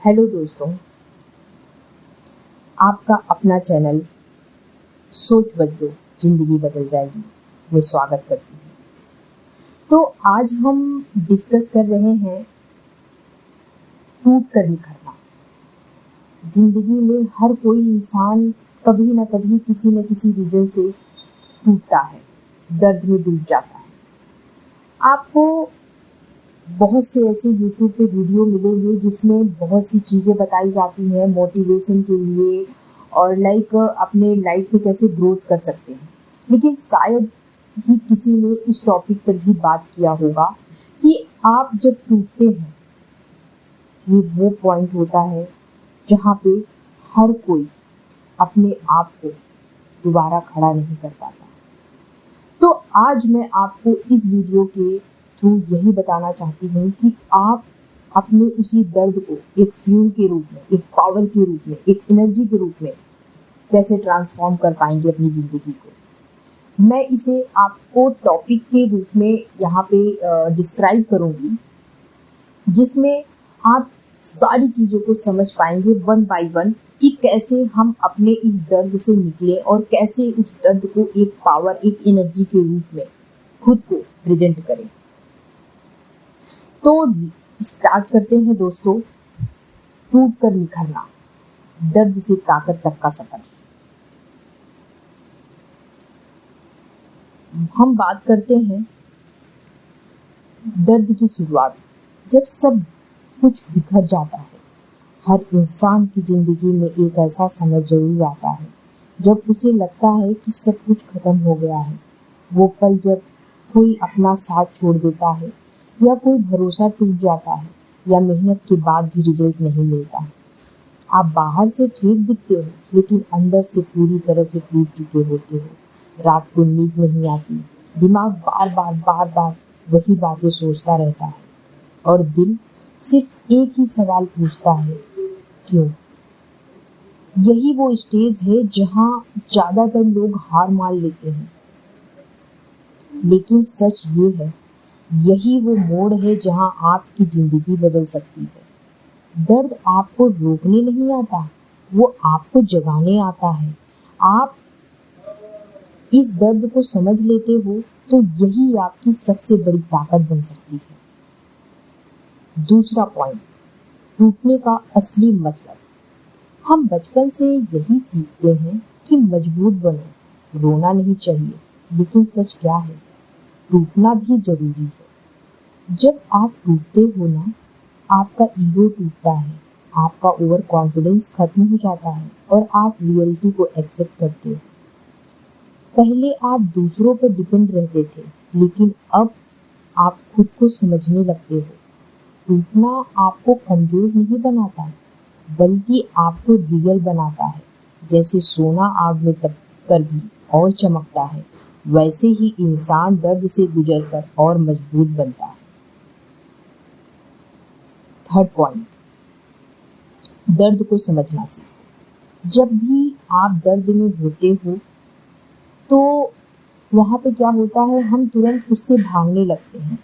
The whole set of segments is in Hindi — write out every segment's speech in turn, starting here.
हेलो दोस्तों, आपका अपना चैनल सोच बदलो जिंदगी बदल जाएगी में स्वागत करती हूँ। तो आज हम डिस्कस कर रहे हैं टूट कर निखरना। जिंदगी में हर कोई इंसान कभी ना कभी किसी न किसी रीजन से टूटता है, दर्द में डूब जाता है। आपको बहुत से ऐसे यूट्यूब पे वीडियो मिलेंगे जिसमें बहुत सी चीज़ें बताई जाती हैं मोटिवेशन के लिए और अपने लाइफ में कैसे ग्रोथ कर सकते हैं। लेकिन शायद ही किसी ने इस टॉपिक पर भी बात किया होगा कि आप जब टूटते हैं, ये वो पॉइंट होता है जहाँ पे हर कोई अपने आप को दोबारा खड़ा नहीं कर पाता। तो आज मैं आपको इस वीडियो के थ्रू यही बताना चाहती हूँ कि आप अपने उसी दर्द को एक फ्यूल के रूप में, एक पावर के रूप में, एक एनर्जी के रूप में कैसे ट्रांसफॉर्म कर पाएंगे अपनी ज़िंदगी को। मैं इसे आपको टॉपिक के रूप में यहाँ पे डिस्क्राइब करूँगी, जिसमें आप सारी चीज़ों को समझ पाएंगे वन बाय वन कि कैसे हम अपने इस दर्द से निकले और कैसे उस दर्द को एक पावर, एक एनर्जी के रूप में खुद को प्रेजेंट करें। तो स्टार्ट करते हैं दोस्तों, टूट कर निखरना, दर्द से ताकत तक का सफर। हम बात करते हैं दर्द की शुरुआत, जब सब कुछ बिखर जाता है। हर इंसान की जिंदगी में एक ऐसा समय जरूर आता है जब उसे लगता है कि सब कुछ खत्म हो गया है। वो पल जब कोई अपना साथ छोड़ देता है, या कोई भरोसा टूट जाता है, या मेहनत के बाद भी रिजल्ट नहीं मिलता है। आप बाहर से ठीक दिखते हो, लेकिन अंदर से पूरी तरह से टूट चुके होते हो। रात को नींद नहीं आती, दिमाग बार बार वही बातें सोचता रहता है, और दिल सिर्फ एक ही सवाल पूछता है, क्यों? यही वो स्टेज है जहाँ ज्यादातर लोग हार मान लेते हैं। लेकिन सच ये है, यही वो मोड़ है जहाँ आपकी जिंदगी बदल सकती है। दर्द आपको रोकने नहीं आता, वो आपको जगाने आता है। आप इस दर्द को समझ लेते हो तो यही आपकी सबसे बड़ी ताकत बन सकती है। दूसरा पॉइंट, टूटने का असली मतलब। हम बचपन से यही सीखते हैं कि मजबूत बनो, रोना नहीं चाहिए। लेकिन सच क्या है, टूटना भी जरूरी है। जब आप टूटते हो ना, आपका ईगो टूटता है, आपका ओवर कॉन्फिडेंस खत्म हो जाता है, और आप रियलिटी को एक्सेप्ट करते हो। पहले आप दूसरों पर डिपेंड रहते थे, लेकिन अब आप खुद को समझने लगते हो। टूटना आपको कमजोर नहीं बनाता, बल्कि आपको रियल बनाता है। जैसे सोना आग में तप कर भी और चमकता है, वैसे ही इंसान दर्द से गुजरकर और मजबूत बनता है। थर्ड पॉइंट, दर्द को समझना सीखो। जब भी आप दर्द में होते हो तो वहाँ पे क्या होता है, हम तुरंत उससे भागने लगते हैं।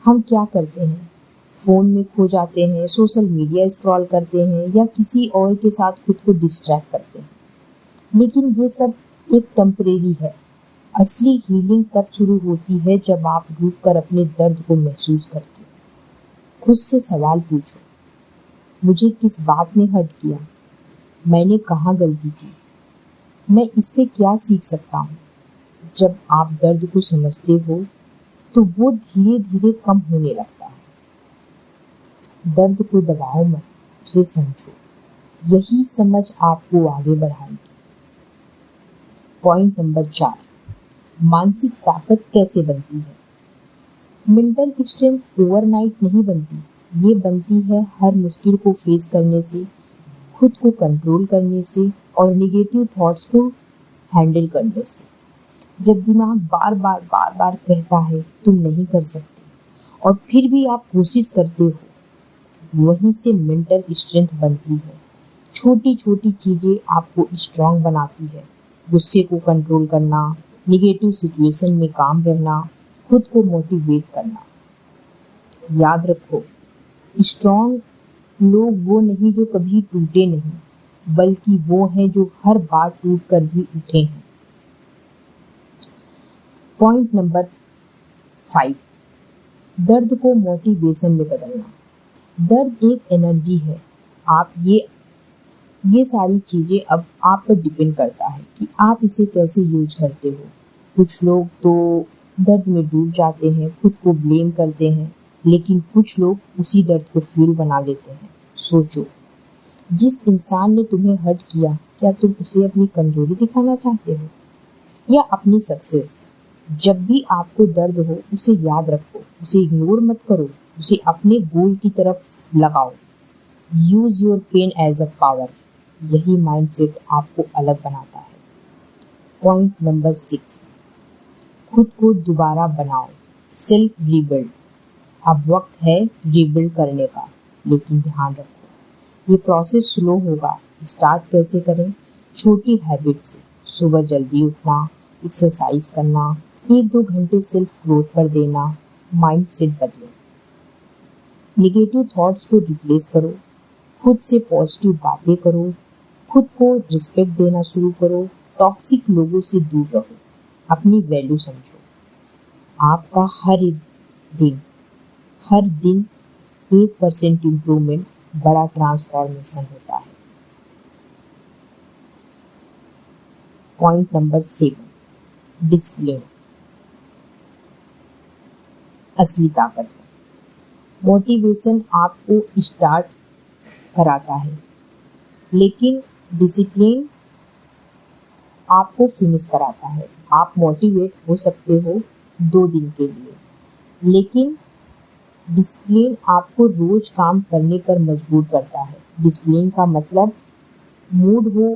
हम क्या करते हैं, फोन में खो जाते हैं, सोशल मीडिया स्क्रॉल करते हैं, या किसी और के साथ खुद को डिस्ट्रैक्ट करते हैं। लेकिन ये सब एक टेम्परेरी है। असली हीलिंग तब शुरू होती है जब आप रुक कर अपने दर्द को महसूस करते हो। खुद से सवाल पूछो, मुझे किस बात ने हर्ट किया? मैंने कहाँ गलती की? मैं इससे क्या सीख सकता हूँ? जब आप दर्द को समझते हो तो वो धीरे धीरे कम होने लगता है। दर्द को दबाओ मत, उसे समझो। यही समझ आपको आगे बढ़ाएगी। पॉइंट नंबर 4, मानसिक ताकत कैसे बनती है। मेंटल स्ट्रेंथ ओवरनाइट नहीं बनती, ये बनती है हर मुश्किल को फेस करने से, खुद को कंट्रोल करने से, और निगेटिव थॉट्स को हैंडल करने से। जब दिमाग बार बार कहता है तुम नहीं कर सकते, और फिर भी आप कोशिश करते हो, वहीं से मेंटल स्ट्रेंथ बनती है। छोटी छोटी चीजें आपको स्ट्रांग बनाती है। गुस्से को कंट्रोल करना, निगेटिव सिचुएशन में काम रहना, खुद को मोटिवेट करना। याद रखो, स्ट्रांग लोग वो नहीं जो कभी टूटे नहीं, बल्कि वो हैं जो हर बार टूट कर भी उठे हैं। पॉइंट नंबर 5, दर्द को मोटिवेशन में बदलना। दर्द एक एनर्जी है। आप ये सारी चीज़ें अब आप पर डिपेंड करता है कि आप इसे कैसे यूज करते हो। कुछ लोग तो दर्द में डूब जाते हैं, खुद को ब्लेम करते हैं, लेकिन कुछ लोग उसी दर्द को फ्यूल बना लेते हैं। सोचो, जिस इंसान ने तुम्हें हर्ट किया, क्या तुम उसे अपनी कमजोरी दिखाना चाहते हो या अपनी सक्सेस? जब भी आपको दर्द हो, उसे याद रखो, उसे इग्नोर मत करो, उसे अपने गोल की तरफ लगाओ। Use your pen as a power. यही माइंडसेट आपको अलग बनाता है। पॉइंट नंबर 6, खुद को दोबारा बनाओ। Self rebuild. अब वक्त है रीबिल्ड करने का, लेकिन ध्यान रखो ये प्रोसेस स्लो होगा। स्टार्ट कैसे करें? छोटी हैबिट से। सुबह जल्दी उठना, एक्सरसाइज करना, 1-2 घंटे सेल्फ ग्रोथ पर देना। माइंडसेट बदलो। नेगेटिव थॉट्स को रिप्लेस करो, खुद से पॉजिटिव बातें करो, खुद को रिस्पेक्ट देना शुरू करो, टॉक्सिक लोगों से दूर रहो, अपनी वैल्यू समझो। आपका हर दिन 1% इम्प्रूवमेंट बड़ा ट्रांसफॉर्मेशन होता है। पॉइंट नंबर 7, डिसिप्लिन असली ताकत है। मोटिवेशन आपको स्टार्ट कराता है, लेकिन डिसिप्लिन आपको फिनिश कराता है। आप मोटिवेट हो सकते हो 2 दिन के लिए, लेकिन डिसिप्लिन आपको रोज काम करने पर मजबूर करता है। डिसिप्लिन का मतलब मूड हो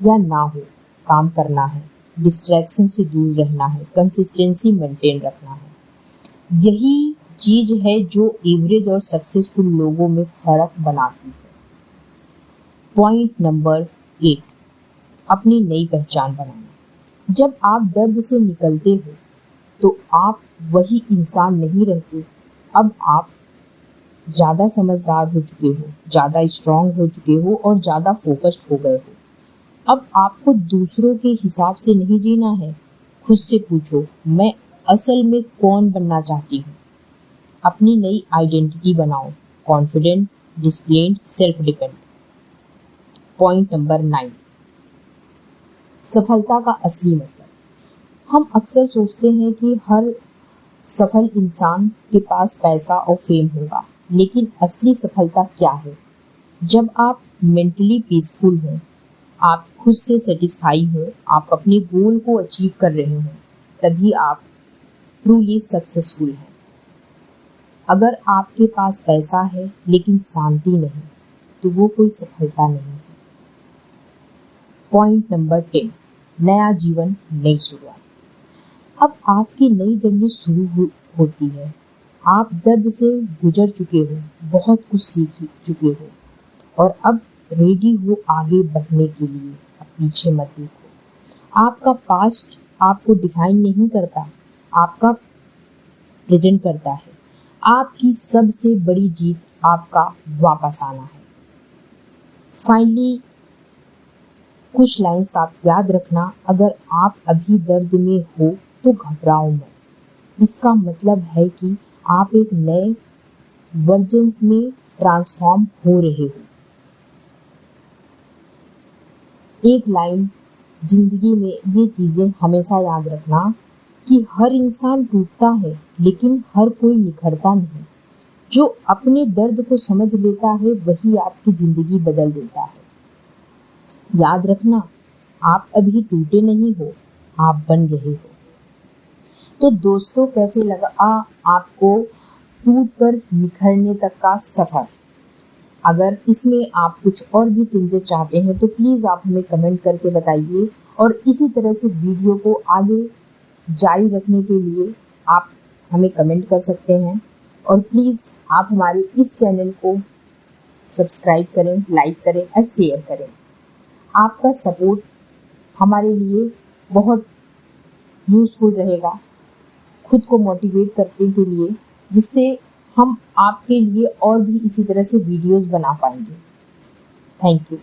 या ना हो, काम करना है, डिस्ट्रैक्शन से दूर रहना है, कंसिस्टेंसी मेंटेन रखना है। यही चीज है जो एवरेज और सक्सेसफुल लोगों में फर्क बनाती है। पॉइंट नंबर 8, अपनी नई पहचान बनाना। जब आप दर्द से निकलते हो तो आप वही इंसान नहीं रहते। अब आप ज़्यादा समझदार हो चुके हो, ज़्यादा स्ट्रांग हो चुके हो और ज़्यादा फोकस्ड हो गए हो। अब आपको दूसरों के हिसाब से नहीं जीना है। खुद से पूछो, मैं असल में कौन बनना चाहती हूँ? अपनी नई आइडेंटिटी बनाओ। Confident, discipline, self depend. Point number 9, सफलता का असली मतलब। हम अक्सर सोचते हैं कि हर सफल इंसान के पास पैसा और फेम होगा, लेकिन असली सफलता क्या है? जब आप मेंटली पीसफुल हो, आप खुद से सेटिस्फाई हो, आप अपने गोल को अचीव कर रहे हो, तभी आप ट्रूली सक्सेसफुल हैं। अगर आपके पास पैसा है लेकिन शांति नहीं, तो वो कोई सफलता नहीं है। पॉइंट नंबर 10, नया जीवन, नई शुरुआत। अब आपकी नई जर्नी शुरू होती है। आप दर्द से गुजर चुके हो, बहुत कुछ सीख चुके हो और अब रेडी हो आगे बढ़ने के लिए। अब पीछे मत देखो। आपका पास्ट आपको डिफाइन नहीं करता, आपका प्रेजेंट करता है। आपकी सबसे बड़ी जीत आपका वापस आना है। फाइनली कुछ लाइंस आप याद रखना। अगर आप अभी दर्द में हो तो घबराओ मत। इसका मतलब है कि आप एक नए वर्जन में ट्रांसफॉर्म हो रहे हो। एक लाइन जिंदगी में ये चीजें हमेशा याद रखना कि हर इंसान टूटता है, लेकिन हर कोई निखरता नहीं। जो अपने दर्द को समझ लेता है, वही आपकी जिंदगी बदल देता है। याद रखना, आप अभी टूटे नहीं हो, आप बन रहे हो। तो दोस्तों, कैसे लगा आपको टूट कर निखरने तक का सफर? अगर इसमें आप कुछ और भी चेंजेस चाहते हैं तो प्लीज़ आप हमें कमेंट करके बताइए, और इसी तरह से वीडियो को आगे जारी रखने के लिए आप हमें कमेंट कर सकते हैं। और प्लीज़ आप हमारे इस चैनल को सब्सक्राइब करें, लाइक करें और शेयर करें। आपका सपोर्ट हमारे लिए बहुत यूज़फुल रहेगा खुद को मोटिवेट करने के लिए, जिससे हम आपके लिए और भी इसी तरह से वीडियोस बना पाएंगे। Thank you.